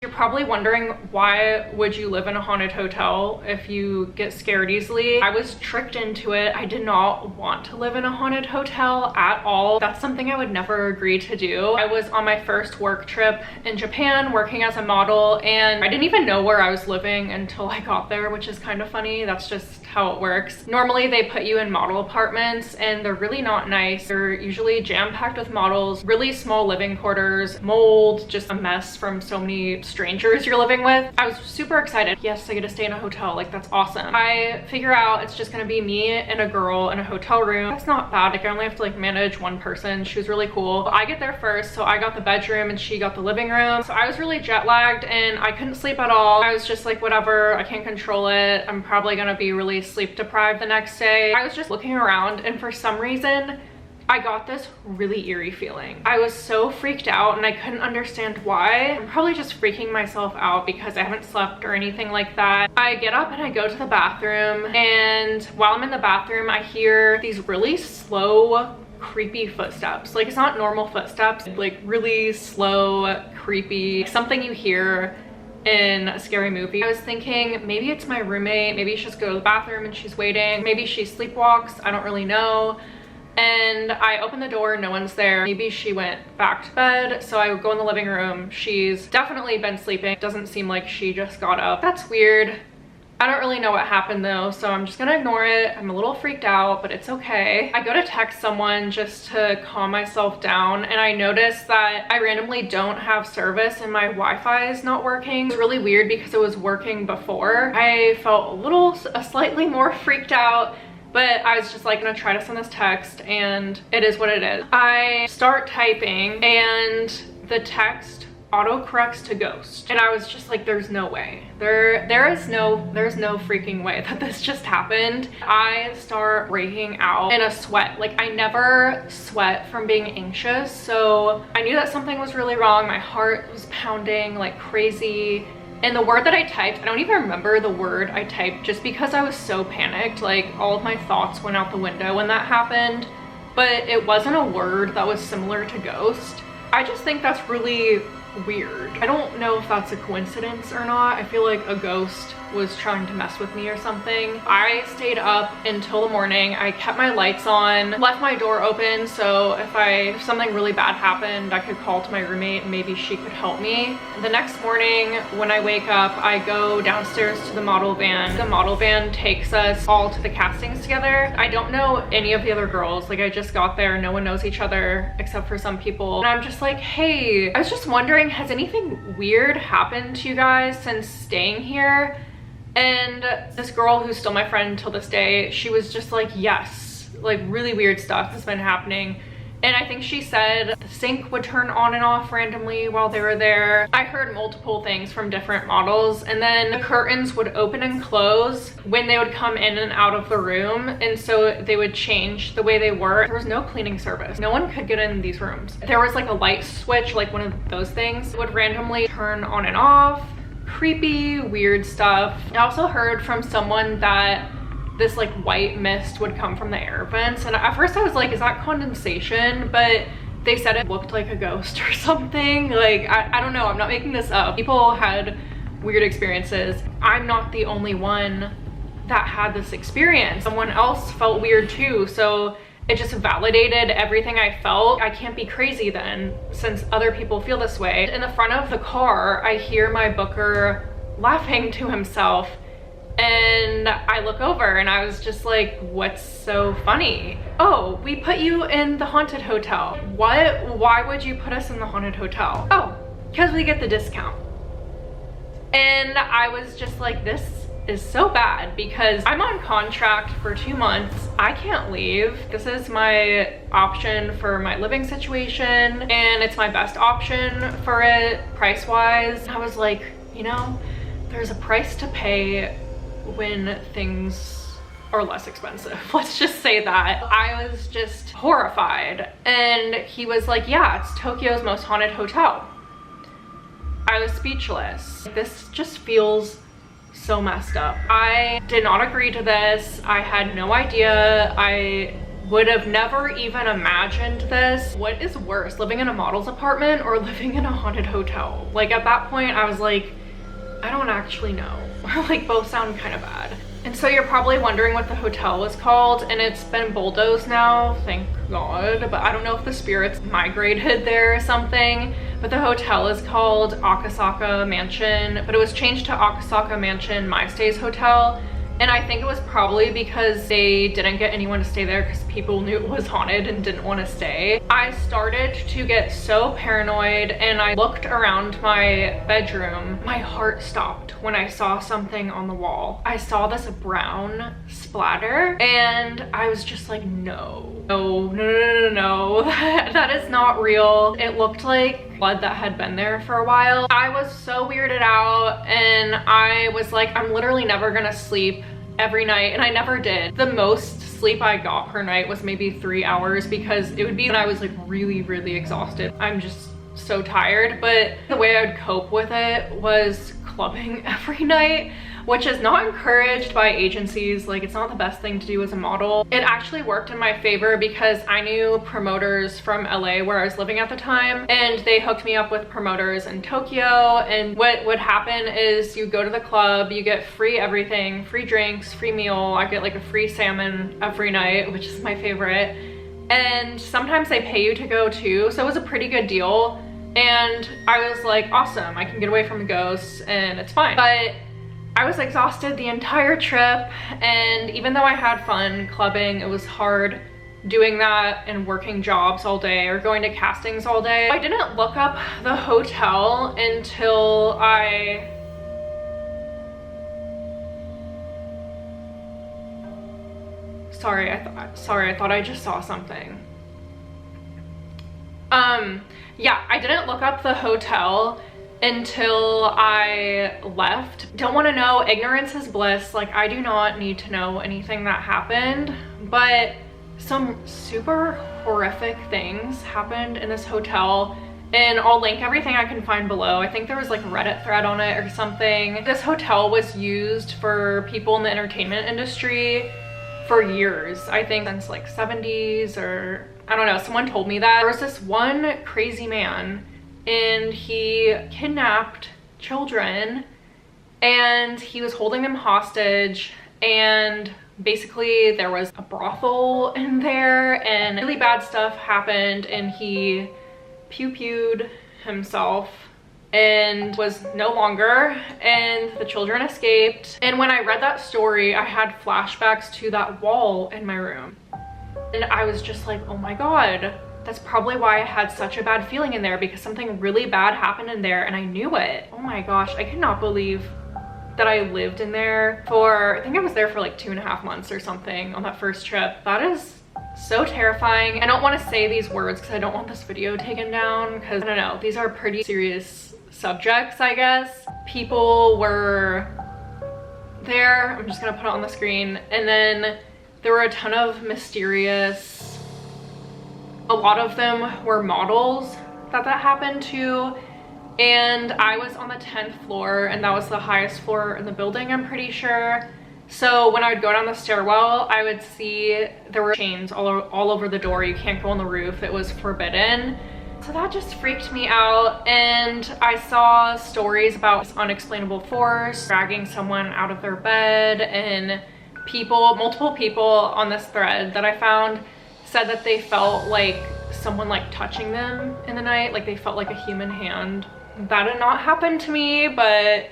You're probably wondering, why would you live in a haunted hotel if you get scared easily? I was tricked into it. I did not want to live in a haunted hotel at all. That's something I would never agree to do. I was on my first work trip in Japan working as a model, and I didn't even know where I was living until I got there, which is kind of funny. That's just how it works. Normally they put you in model apartments and they're really not nice. They're usually jam-packed with models, really small living quarters, mold, just a mess from so many strangers you're living with. I was super excited. Yes, I get to stay in a hotel. Like, that's awesome. I figure out it's just gonna be me and a girl in a hotel room. That's not bad. Like, I only have to like manage one person. She was really cool. I get there first, so I got the bedroom and she got the living room. So I was really jet lagged and I couldn't sleep at all. I was just like, whatever, I can't control it. I'm probably gonna be really sleep deprived the next day. I was just looking around and for some reason I got this really eerie feeling. I was so freaked out and I couldn't understand why. I'm probably just freaking myself out because I haven't slept or anything like that. I get up and I go to the bathroom, and while I'm in the bathroom I hear these really slow, creepy footsteps. Like, it's not normal footsteps, like really slow, creepy, something you hear in a scary movie. I was thinking maybe it's my roommate, maybe she just go to the bathroom and she's waiting, maybe she sleepwalks, I don't really know. And I open the door, no one's there. Maybe she went back to bed. So I go in the living room. She's definitely been sleeping. Doesn't seem like she just got up. That's weird. I don't really know what happened though, so I'm just gonna ignore it. I'm a little freaked out, but it's okay. I go to text someone just to calm myself down, and I notice that I randomly don't have service and my Wi-Fi is not working. It's really weird because it was working before. I felt slightly more freaked out, but I was just like, gonna try to send this text, and it is what it is. I start typing and the text autocorrects to ghost, and I was just like, there's no way. There's no freaking way that this just happened. I start breaking out in a sweat. Like, I never sweat from being anxious, so I knew that something was really wrong. My heart was pounding like crazy. And the word that I typed, I don't even remember the word I typed just because I was so panicked. Like, all of my thoughts went out the window when that happened, but it wasn't a word that was similar to ghost. I just think that's really weird. I don't know if that's a coincidence or not. I feel like a ghost was trying to mess with me or something. I stayed up until the morning. I kept my lights on, left my door open, so if something really bad happened, I could call to my roommate and maybe she could help me. The next morning when I wake up, I go downstairs to the model van. The model van takes us all to the castings together. I don't know any of the other girls. Like, I just got there, no one knows each other except for some people. And I'm just like, hey, I was just wondering, has anything weird happened to you guys since staying here? And this girl who's still my friend till this day, she was just like, yes, like really weird stuff has been happening. And I think she said the sink would turn on and off randomly while they were there. I heard multiple things from different models, and then the curtains would open and close when they would come in and out of the room, and so they would change the way they were. There was no cleaning service. No one could get in these rooms. There was like a light switch, like one of those things. It would randomly turn on and off. Creepy, weird stuff. I also heard from someone that this like white mist would come from the air vents, and at first I was like, is that condensation? But they said it looked like a ghost or something. Like, I don't know, I'm not making this up. People had weird experiences. I'm not the only one that had this experience. Someone else felt weird too, so it just validated everything I felt. I can't be crazy then, since other people feel this way. In the front of the car, I hear my booker laughing to himself, and I look over and I was just like, what's so funny? Oh, we put you in the haunted hotel. What? Why would you put us in the haunted hotel? Oh, because we get the discount. And I was just like, this is so bad because I'm on contract for 2 months. I can't leave. This is my option for my living situation, and it's my best option for it price-wise. I was like, you know, there's a price to pay when things are less expensive. Let's just say that. I was just horrified. And he was like, yeah, it's Tokyo's most haunted hotel. I was speechless. This just feels so messed up. I did not agree to this. I had no idea. I would have never even imagined this. What is worse, living in a model's apartment or living in a haunted hotel? Like at that point I was like, I don't actually know. Like both sound kind of bad. And so you're probably wondering what the hotel was called, and it's been bulldozed now, thank God, but I don't know if the spirits migrated there or something. But the hotel is called Akasaka Mansion, but it was changed to Akasaka Mansion My Stays Hotel. And I think it was probably because they didn't get anyone to stay there because people knew it was haunted and didn't want to stay. I started to get so paranoid and I looked around my bedroom. My heart stopped when I saw something on the wall. I saw this brown splatter and I was just like, no, that is not real. It looked like blood that had been there for a while. I was so weirded out and I was like, I'm literally never gonna sleep every night, and I never did. The most sleep I got per night was maybe 3 hours because it would be when I was like really exhausted. I'm just so tired, but the way I would cope with it was clubbing every night, which is not encouraged by agencies. Like it's not the best thing to do as a model. It actually worked in my favor because I knew promoters from LA where I was living at the time, and they hooked me up with promoters in Tokyo. And what would happen is you go to the club, you get free everything, free drinks, free meal. I get like a free salmon every night, which is my favorite. And sometimes they pay you to go too, so it was a pretty good deal. And I was like, awesome, I can get away from ghosts and it's fine. But I was exhausted the entire trip, and even though I had fun clubbing, it was hard doing that and working jobs all day or going to castings all day. I didn't look up the hotel until I I thought I just saw something. Yeah, I didn't look up the hotel until I left. Don't want to know, ignorance is bliss. Like I do not need to know anything that happened, but some super horrific things happened in this hotel, and I'll link everything I can find below. I think there was like a Reddit thread on it or something. This hotel was used for people in the entertainment industry for years. I think since like 70s, or I don't know, someone told me that. There was this one crazy man and he kidnapped children and he was holding them hostage, and basically there was a brothel in there and really bad stuff happened, and he pew-pewed himself and was no longer, and the children escaped. And when I read that story, I had flashbacks to that wall in my room, and I was just like, oh my god, that's probably why I had such a bad feeling in there, because something really bad happened in there and I knew it. Oh my gosh, I cannot believe that I lived in there for, I think I was there for like 2.5 months or something on that first trip. That is so terrifying. I don't want to say these words because I don't want this video taken down, because I don't know, these are pretty serious subjects, I guess. People were there, I'm just gonna put it on the screen, and then there were a ton of mysterious, a lot of them were models that happened to, and I was on the 10th floor, and that was the highest floor in the building, I'm pretty sure. So when I would go down the stairwell, I would see there were chains all over the door. You can't go on the roof, it was forbidden. So that just freaked me out, and I saw stories about this unexplainable force dragging someone out of their bed, and multiple people on this thread that I found said that they felt like someone like touching them in the night, like they felt like a human hand. That did not happen to me, but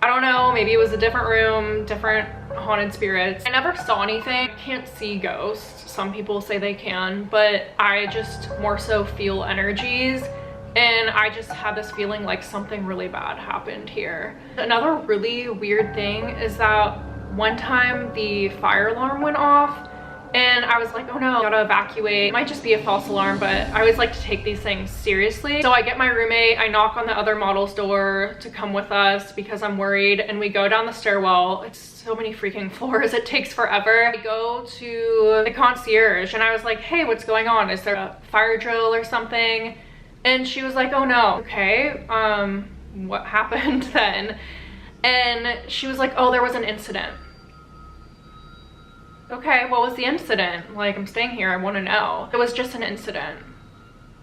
I don't know, maybe it was a different room, different haunted spirits. I never saw anything. I can't see ghosts. Some people say they can, but I just more so feel energies, and I just had this feeling like something really bad happened here. Another really weird thing is that one time the fire alarm went off, and I was like, oh no, I gotta evacuate. It might just be a false alarm, but I always like to take these things seriously. So I get my roommate, I knock on the other model's door to come with us because I'm worried, and we go down the stairwell. It's so many freaking floors, it takes forever. I go to the concierge and I was like, hey, what's going on? Is there a fire drill or something? And she was like, oh no. Okay, what happened then? And she was like, oh, there was an incident. okay, what was the incident? Like, I'm staying here, I want to know. It was just an incident.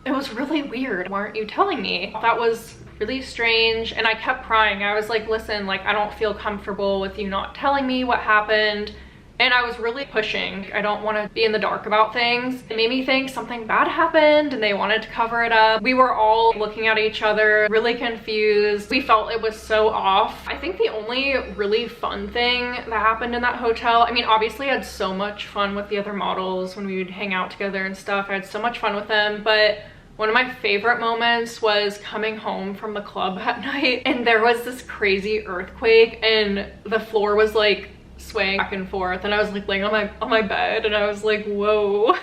It was really weird. Why aren't you telling me? That was really strange. And I kept prying. I was like, listen, like, I don't feel comfortable with you not telling me what happened. And I was really pushing. I don't want to be in the dark about things. It made me think something bad happened and they wanted to cover it up. We were all looking at each other, really confused. We felt it was so off. I think the only really fun thing that happened in that hotel, I mean, obviously I had so much fun with the other models when we would hang out together and stuff. I had so much fun with them, but one of my favorite moments was coming home from the club at night and there was this crazy earthquake and the floor was like swaying back and forth, and I was like laying on my bed and I was like, whoa.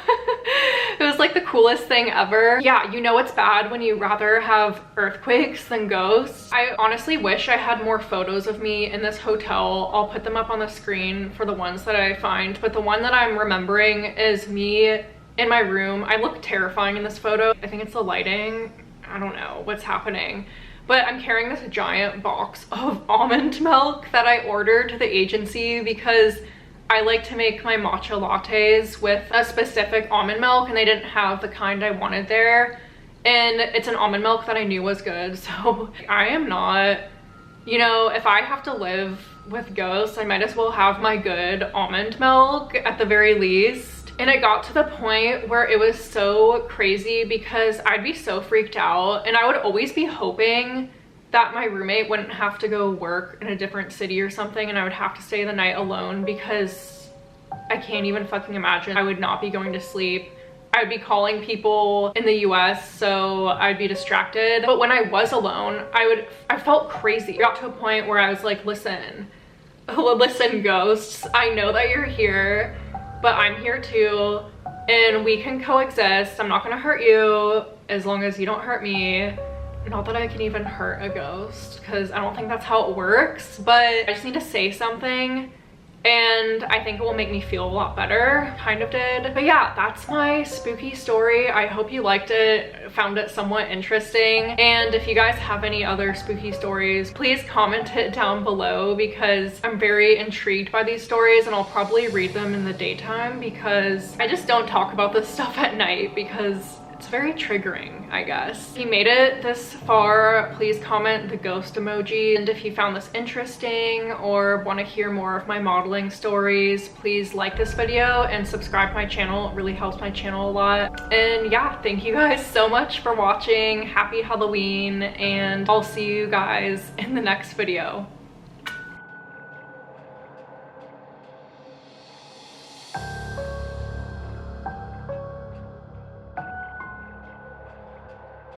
It was like the coolest thing ever. Yeah, you know it's bad when you rather have earthquakes than ghosts. I honestly wish I had more photos of me in this hotel. I'll put them up on the screen for the ones that I find, but the one that I'm remembering is me in my room. I look terrifying in this photo. I think it's the lighting. I don't know what's happening. But I'm carrying this giant box of almond milk that I ordered to the agency because I like to make my matcha lattes with a specific almond milk and they didn't have the kind I wanted there. And it's an almond milk that I knew was good. So I am not, you know, if I have to live with ghosts, I might as well have my good almond milk at the very least. And it got to the point where it was so crazy because I'd be so freaked out and I would always be hoping that my roommate wouldn't have to go work in a different city or something and I would have to stay the night alone because I can't even fucking imagine. I would not be going to sleep. I would be calling people in the US, so I'd be distracted. But when I was alone, I felt crazy. It got to a point where I was like, listen, ghosts, I know that you're here, but I'm here too, and we can coexist. I'm not gonna hurt you as long as you don't hurt me. Not that I can even hurt a ghost, because I don't think that's how it works, but I just need to say something, and I think it will make me feel a lot better. Kind of did. But yeah, that's my spooky story. I hope you liked it, found it somewhat interesting, and if you guys have any other spooky stories, please comment it down below because I'm very intrigued by these stories and I'll probably read them in the daytime because I just don't talk about this stuff at night because it's very triggering, I guess. If you made it this far, please comment the ghost emoji. And if you found this interesting or want to hear more of my modeling stories, please like this video and subscribe to my channel. It really helps my channel a lot. And yeah, thank you guys so much for watching. Happy Halloween, and I'll see you guys in the next video.